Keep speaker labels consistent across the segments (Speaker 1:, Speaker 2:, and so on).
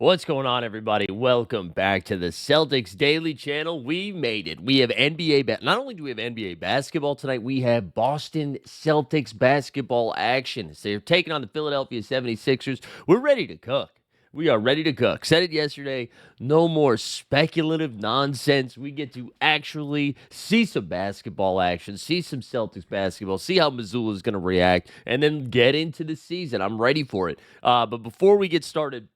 Speaker 1: What's going on, everybody? Welcome back to the Celtics Daily Channel. We made it. We have not only do we have NBA basketball tonight, we have Boston Celtics basketball action. So they're taking on the Philadelphia 76ers. We're ready to cook. We are ready to cook. Said it yesterday. No more speculative nonsense. We get to actually see some basketball action, see some Celtics basketball, see how Missoula is going to react, and then get into the season. I'm ready for it. But before we get started,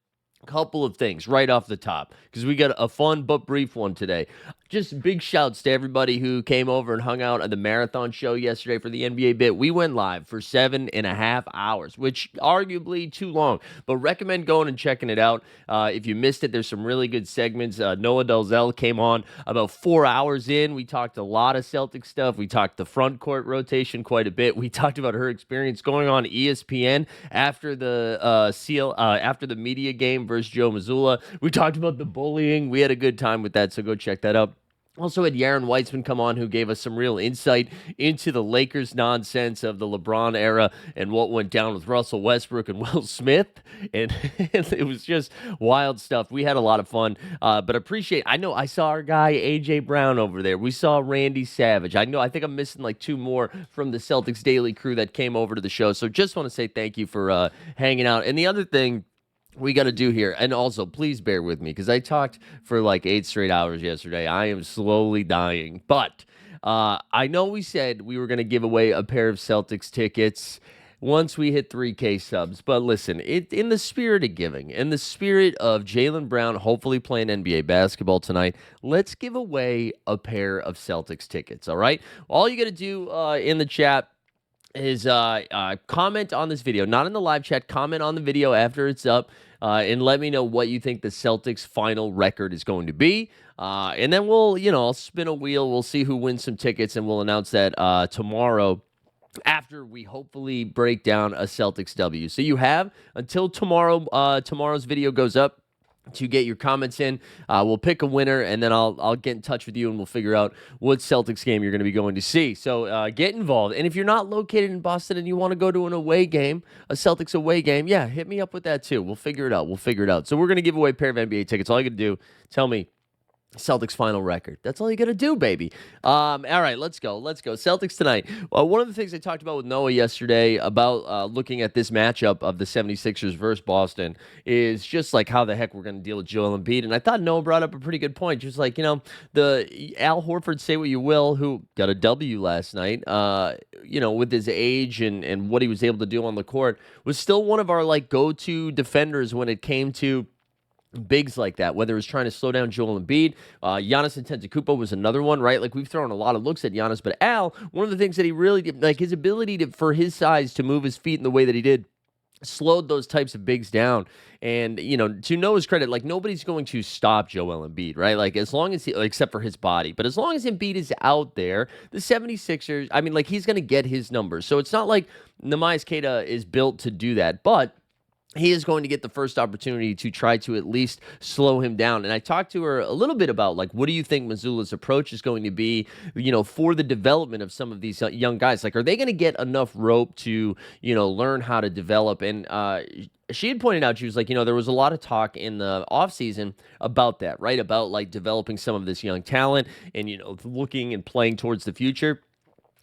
Speaker 1: couple of things right off the top because we got a fun but brief one today. Just big shouts to everybody who came over and hung out at the marathon show yesterday for the NBA bit. We went live for 7.5 hours, which arguably too long, but recommend going and checking it out. If you missed it, there's some really good segments. Noah Delzell came on about 4 hours in. We talked a lot of Celtic stuff. We talked the front court rotation quite a bit. We talked about her experience going on ESPN after the after the media game versus Joe Mazzulla. We talked about the bullying. We had a good time with that, so go check that out. Also had Yaron Weitzman come on, who gave us some real insight into the Lakers nonsense of the LeBron era and what went down with Russell Westbrook and Will Smith. And it was just wild stuff. We had a lot of fun, but I know I saw our guy AJ Brown over there. We saw Randy Savage. I think I'm missing like two more from the Celtics Daily crew that came over to the show. So just want to say thank you for hanging out. And the other thing we got to do here, and also please bear with me because I talked for like 8 straight hours yesterday. I am slowly dying, but I know we said we were going to give away a pair of Celtics tickets once we hit 3K subs. But listen, in the spirit of giving, in the spirit of Jaylen Brown hopefully playing NBA basketball tonight, let's give away a pair of Celtics tickets. All right, all you got to do in the chat is comment on this video, not in the live chat, comment on the video after it's up, and let me know what you think the Celtics final record is going to be. And then I'll spin a wheel. We'll see who wins some tickets, and we'll announce that tomorrow after we hopefully break down a Celtics W. So you have until tomorrow. Tomorrow's video goes up to get your comments in. We'll pick a winner, and then I'll get in touch with you, and we'll figure out what Celtics game you're going to be going to see. So get involved. And if you're not located in Boston and you want to go to an away game, a Celtics away game, yeah, hit me up with that too. We'll figure it out. So we're going to give away a pair of NBA tickets. All you got to do, tell me Celtics final record. That's all you got to do, baby. All right, let's go. Celtics tonight. One of the things I talked about with Noah yesterday about looking at this matchup of the 76ers versus Boston is just like how the heck we're going to deal with Joel Embiid. And I thought Noah brought up a pretty good point. Just like, the Al Horford, say what you will, who got a W last night, with his age and what he was able to do on the court, was still one of our like go-to defenders when it came to bigs like that, whether it's trying to slow down Joel Embiid. Giannis Antetokounmpo was another one, right? Like, we've thrown a lot of looks at Giannis, but Al, one of the things that he really did, like his ability for his size to move his feet in the way that he did, slowed those types of bigs down. And, to Noah's credit, like, nobody's going to stop Joel Embiid, right? Like, as long as except for his body, but as long as Embiid is out there, the 76ers, I mean, like, he's going to get his numbers. So it's not like Neemias Queta is built to do that, but he is going to get the first opportunity to try to at least slow him down. And I talked to her a little bit about, like, what do you think Mazzulla's approach is going to be, for the development of some of these young guys? Like, are they going to get enough rope to, learn how to develop? And she had pointed out, she was like, there was a lot of talk in the offseason about that, right? About, like, developing some of this young talent and, looking and playing towards the future.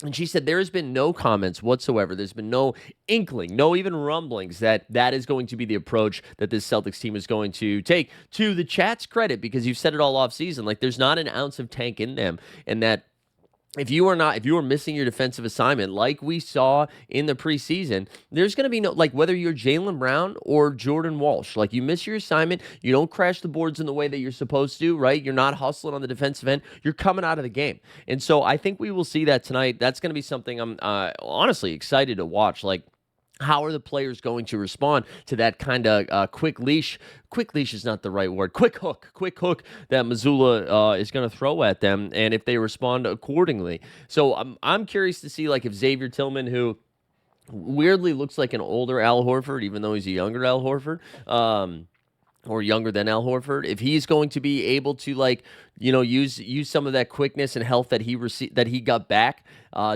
Speaker 1: And she said there has been no comments whatsoever. There's been no inkling, no even rumblings that is going to be the approach that this Celtics team is going to take. To the chat's credit, because you've said it all off season, like, there's not an ounce of tank in them, and that if you are missing your defensive assignment, like we saw in the preseason, there's going to be no, like, whether you're Jaylen Brown or Jordan Walsh, like, you miss your assignment, you don't crash the boards in the way that you're supposed to, right? You're not hustling on the defensive end. You're coming out of the game. And so I think we will see that tonight. That's going to be something I'm honestly excited to watch. Like, how are the players going to respond to that kind of quick leash? Quick leash is not the right word. Quick hook that Mazzulla is going to throw at them, and if they respond accordingly. So I'm curious to see, like, if Xavier Tillman, who weirdly looks like an older Al Horford, even though he's a younger Al Horford, or younger than Al Horford, if he's going to be able to use some of that quickness and health that he got back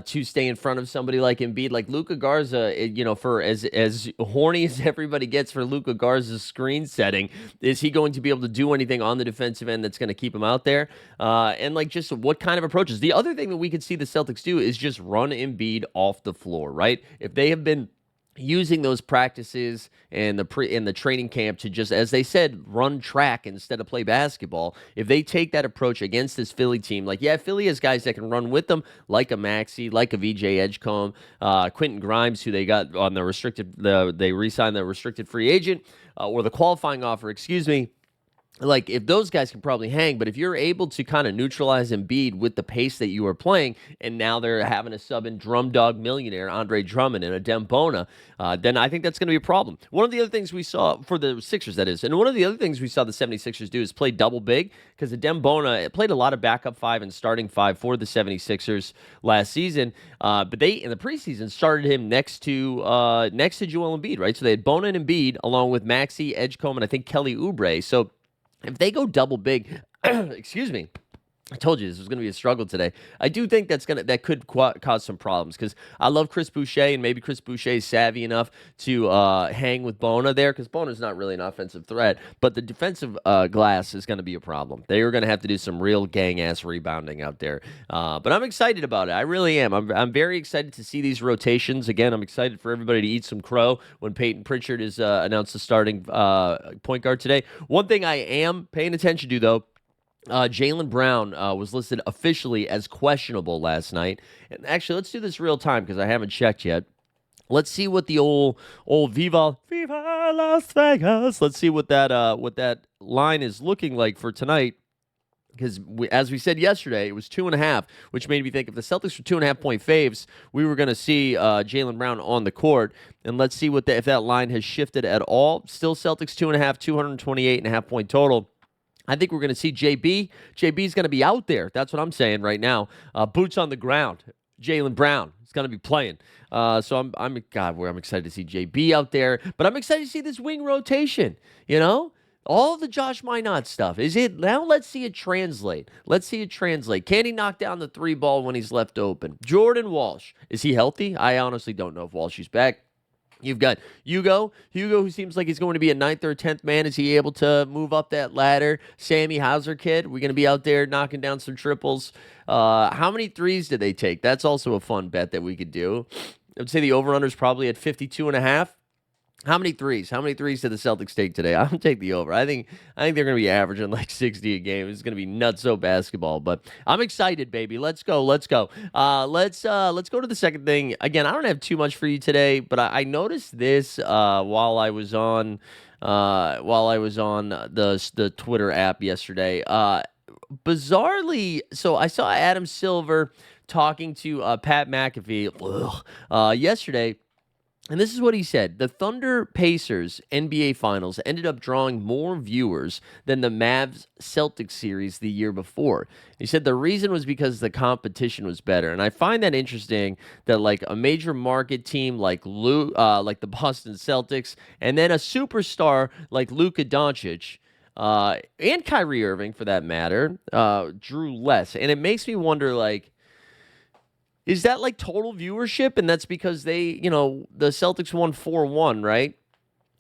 Speaker 1: to stay in front of somebody like Embiid, like Luka Garza, for as horny as everybody gets for Luka Garza's screen setting, is he going to be able to do anything on the defensive end that's going to keep him out there? And like just what kind of approaches? The other thing that we could see the Celtics do is just run Embiid off the floor, right? If they have been using those practices and in the training camp to just, as they said, run track instead of play basketball. If they take that approach against this Philly team, like, yeah, Philly has guys that can run with them, like a Maxey, like a VJ Edgecombe, Quentin Grimes, who they got on they re-signed the restricted free agent, or the qualifying offer, excuse me. Like, if those guys can probably hang, but if you're able to kind of neutralize Embiid with the pace that you are playing, and now they're having a sub in drum dog millionaire Andre Drummond and a Dembona, then I think that's going to be a problem. One of the other things we saw for the Sixers, that is, and one of the other things we saw the 76ers do is play double big, because the Dembona played a lot of backup five and starting five for the 76ers last season, but they, in the preseason, started him next to Joel Embiid, right? So they had Bona and Embiid, along with Maxey, Edgecombe, and I think Kelly Oubre. So if they go double big, excuse me, I told you this was going to be a struggle today. I do think that could cause some problems, because I love Chris Boucher, and maybe Chris Boucher is savvy enough to hang with Bona there, because Bona's not really an offensive threat, but the defensive glass is going to be a problem. They are going to have to do some real gang-ass rebounding out there. But I'm excited about it. I really am. I'm very excited to see these rotations. Again, I'm excited for everybody to eat some crow when Peyton Pritchard is announced the starting point guard today. One thing I am paying attention to, though, Jaylen Brown was listed officially as questionable last night. And actually, let's do this real time, because I haven't checked yet. Let's see what the old Viva Las Vegas. Let's see what that line is looking like for tonight. Because as we said yesterday, it was 2.5, which made me think if the Celtics were 2.5-point faves, we were going to see Jaylen Brown on the court. And let's see if that line has shifted at all. Still Celtics 2.5, 228.5-point total. I think we're going to see JB. JB's going to be out there. That's what I'm saying right now. Boots on the ground. Jaylen Brown is going to be playing. So I'm excited to see JB out there. But I'm excited to see this wing rotation. All the Josh Minot stuff. Now let's see it translate. Can he knock down the three ball when he's left open? Jordan Walsh. Is he healthy? I honestly don't know if Walsh is back. You've got Hugo, who seems like he's going to be a 9th or 10th man. Is he able to move up that ladder? Sammy Hauser kid, we're going to be out there knocking down some triples. How many threes did they take? That's also a fun bet that we could do. I would say the over-under is probably at 52.5. How many threes? How many threes did the Celtics take today? I'm gonna take the over. I think they're gonna be averaging like 60 a game. It's gonna be nutso basketball. But I'm excited, baby. Let's go. Let's go to the second thing. Again, I don't have too much for you today, but I noticed this while I was on the Twitter app yesterday. Bizarrely, so I saw Adam Silver talking to Pat McAfee yesterday. And this is what he said. The Thunder Pacers NBA Finals ended up drawing more viewers than the Mavs Celtics series the year before. He said the reason was because the competition was better. And I find that interesting that like a major market team like the Boston Celtics, and then a superstar like Luka Doncic, and Kyrie Irving for that matter, drew less. And it makes me wonder, like, is that like total viewership? And that's because the Celtics won 4-1, right?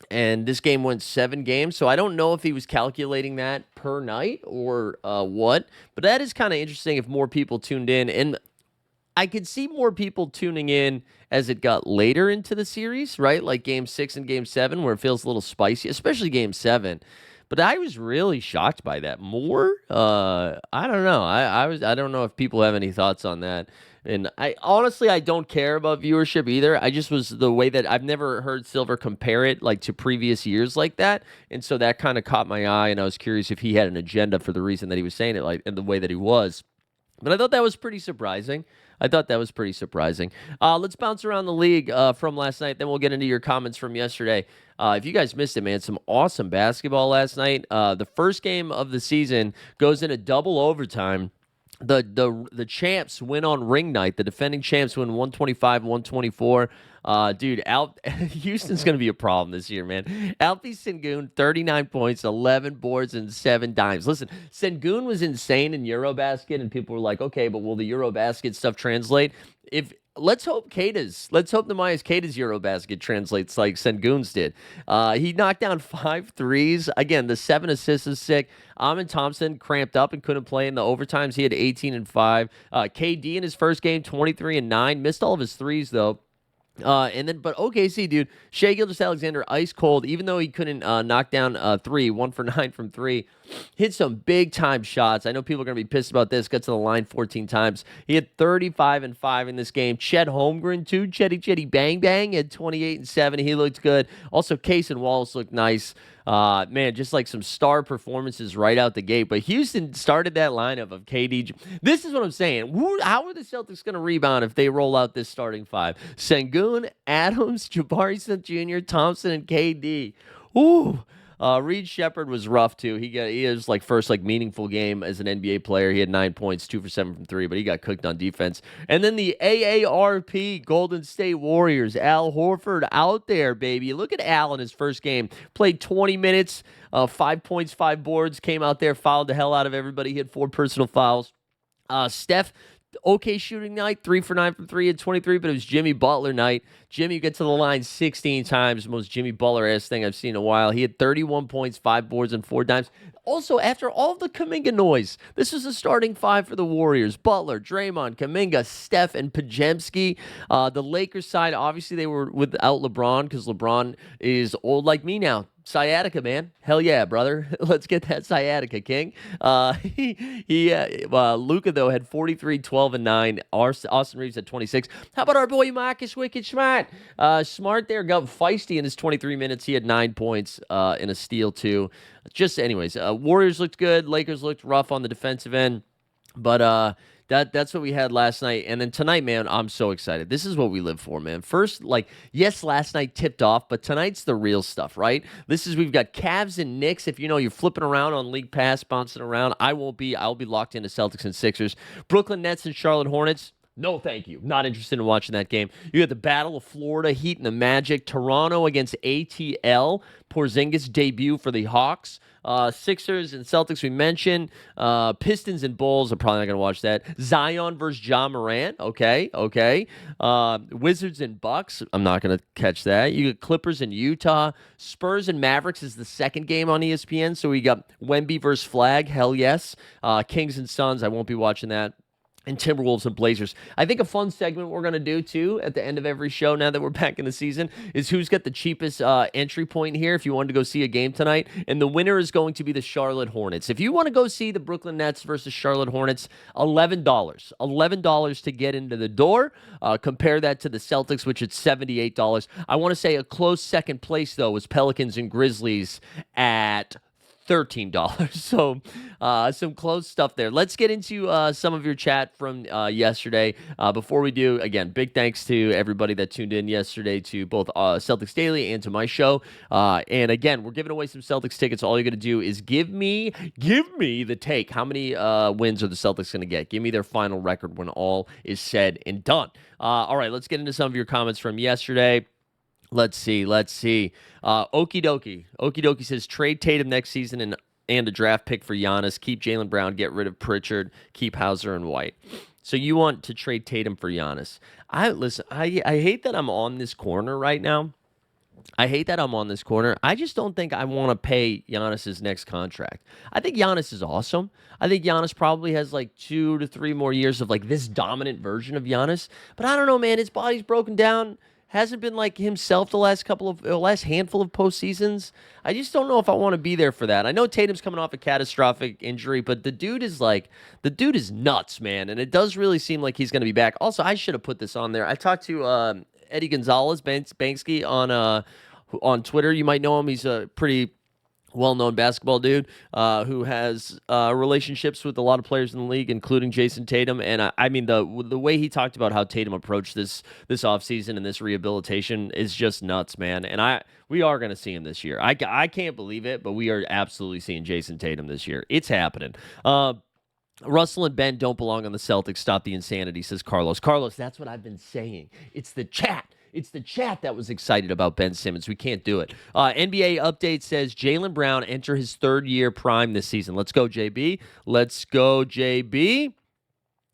Speaker 1: And this game went 7 games. So I don't know if he was calculating that per night or what. But that is kind of interesting if more people tuned in. And I could see more people tuning in as it got later into the series, right? Like Game 6 and Game 7, where it feels a little spicy, especially Game 7. But I was really shocked by that. More? I don't know. I don't know if people have any thoughts on that. And I don't care about viewership either. I just was the way that I've never heard Silver compare it like to previous years like that. And so that kind of caught my eye, and I was curious if he had an agenda for the reason that he was saying it like in the way that he was. But I thought that was pretty surprising. Let's bounce around the league from last night. Then we'll get into your comments from yesterday. If you guys missed it, man, some awesome basketball last night. The first game of the season goes into double overtime. The champs win on ring night. The defending champs win 125-124. Dude, Houston's going to be a problem this year, man. Alfie Sengun, 39 points, 11 boards, and 7 dimes. Listen, Sengun was insane in Eurobasket, and people were like, okay, but will the Eurobasket stuff translate? If Let's hope the Myers Kata's Eurobasket translates like Sengun's did. He knocked down 5 threes. Again, the 7 assists is sick. Amon Thompson cramped up and couldn't play in the overtimes. He had 18 and 5. KD in his first game, 23 and 9. Missed all of his threes, though. But OKC, dude, Shai Gilgeous-Alexander, ice cold, even though he couldn't knock down 3, 1 for 9 from 3, hit some big-time shots. I know people are going to be pissed about this. Got to the line 14 times. He had 35 and 5 in this game. Chet Holmgren, too. Chetty Bang Bang had 28 and 7. He looked good. Also, Case and Wallace looked nice. Man, just like some star performances right out the gate. But Houston started that lineup of KD. This is what I'm saying. How are the Celtics going to rebound if they roll out this starting 5? Sengun, Adams, Jabari Smith Jr., Thompson, and KD. Ooh. Reed Shepherd was rough too. He was like first meaningful game as an NBA player. He had 9 points, 2 for 7 from 3, but he got cooked on defense. And then the AARP Golden State Warriors, Al Horford out there, baby. Look at Al in his first game. Played 20 minutes, 5 points, 5 boards. Came out there, fouled the hell out of everybody. He had 4 personal fouls. Steph, okay shooting night, 3 for 9 from 3 at 23, but it was Jimmy Butler night. Jimmy gets to the line 16 times, the most Jimmy Butler-ass thing I've seen in a while. He had 31 points, 5 boards, and 4 dimes. Also, after all the Kuminga noise, this was the starting 5 for the Warriors. Butler, Draymond, Kuminga, Steph, and Pajemski. The Lakers side, obviously they were without LeBron because LeBron is old like me now. Sciatica, man. Hell yeah, brother. Let's get that sciatica, king. Luka, though, had 43, 12, and 9. Austin Reeves had 26. How about our boy Marcus Wicked Smart? Smart there got feisty in his 23 minutes. He had 9 points and a steal, too. Warriors looked good. Lakers looked rough on the defensive end. But that's what we had last night. And then tonight, man, I'm so excited. This is what we live for, man. First, yes, last night tipped off, but tonight's the real stuff, right? We've got Cavs and Knicks. If you're flipping around on League Pass, bouncing around, I'll be locked into Celtics and Sixers. Brooklyn Nets and Charlotte Hornets. No, thank you. Not interested in watching that game. You got the Battle of Florida, Heat and the Magic. Toronto against ATL. Porzingis debut for the Hawks. Sixers and Celtics we mentioned. Pistons and Bulls. I'm probably not going to watch that. Zion versus Ja Morant. Okay. Wizards and Bucks. I'm not going to catch that. You got Clippers and Utah. Spurs and Mavericks is the second game on ESPN. So we got Wemby versus Flag. Hell yes. Kings and Suns. I won't be watching that. And Timberwolves and Blazers. I think a fun segment we're going to do, too, at the end of every show now that we're back in the season is who's got the cheapest entry point here if you wanted to go see a game tonight. And the winner is going to be the Charlotte Hornets. If you want to go see the Brooklyn Nets versus Charlotte Hornets, $11. $11 to get into the door. Compare that to the Celtics, which is $78. I want to say a close second place, though, was Pelicans and Grizzlies at $13. So some close stuff there. Let's get into some of your chat from yesterday. Before we do, again, big thanks to everybody that tuned in yesterday to both Celtics Daily and to my show. And again, we're giving away some Celtics tickets. All you got to do is give me the take. How many wins are the Celtics going to get? Give me their final record when all is said and done. All right, let's get into some of your comments from yesterday. Let's see. Okie dokie says trade Tatum next season and a draft pick for Giannis. Keep Jaylen Brown. Get rid of Pritchard. Keep Hauser and White. So you want to trade Tatum for Giannis? I hate that I'm on this corner right now. I just don't think I want to pay Giannis's next contract. I think Giannis is awesome. I think Giannis probably has 2 to 3 more years of this dominant version of Giannis. But I don't know, man. His body's broken down. Hasn't been like himself the last handful of postseasons. I just don't know if I want to be there for that. I know Tatum's coming off a catastrophic injury, but the dude is nuts, man. And it does really seem like he's going to be back. Also, I should have put this on there. I talked to Eddie Gonzalez, Banksy, on Twitter. You might know him. He's a pretty well-known basketball dude who has relationships with a lot of players in the league, including Jason Tatum. And I mean, the way he talked about how Tatum approached this offseason and this rehabilitation is just nuts, man. And we are going to see him this year. I can't believe it, but we are absolutely seeing Jason Tatum this year. It's happening. Russell and Ben don't belong on the Celtics. Stop the insanity, says Carlos. Carlos, that's what I've been saying. It's the chat. It's the chat that was excited about Ben Simmons. We can't do it. NBA update says Jaylen Brown enter his third year prime this season. Let's go, JB. Let's go, JB.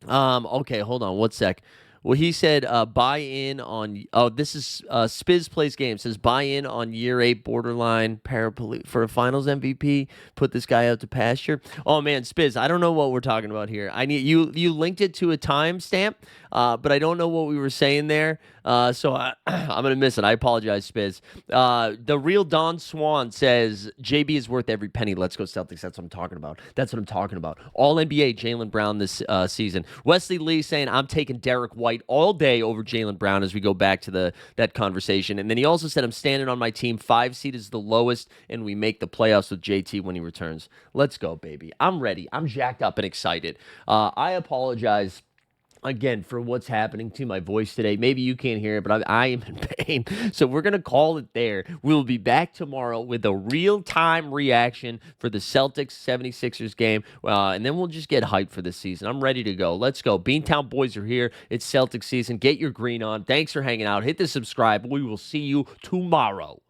Speaker 1: Okay, hold on one sec. Well, he said buy in on. Oh, this is Spiz plays game. Says buy in on year 8 borderline paraplegic for a Finals MVP. Put this guy out to pasture. Oh man, Spiz, I don't know what we're talking about here. I need you. You linked it to a timestamp, but I don't know what we were saying there. So I'm gonna miss it. I apologize, Spiz. The real Don Swan says JB is worth every penny. Let's go Celtics. That's what I'm talking about. That's what I'm talking about. All NBA Jaylen Brown this season. Wesley Lee saying I'm taking Derek White all day over Jaylen Brown as we go back to that conversation. And then he also said I'm standing on my team. 5 seed is the lowest, and we make the playoffs with JT when he returns. Let's go, baby. I'm ready. I'm jacked up and excited. I apologize again for what's happening to my voice today. Maybe you can't hear it, but I am in pain. So we're going to call it there. We'll be back tomorrow with a real-time reaction for the Celtics 76ers game. And then we'll just get hyped for this season. I'm ready to go. Let's go. Beantown boys are here. It's Celtics season. Get your green on. Thanks for hanging out. Hit the subscribe. We will see you tomorrow.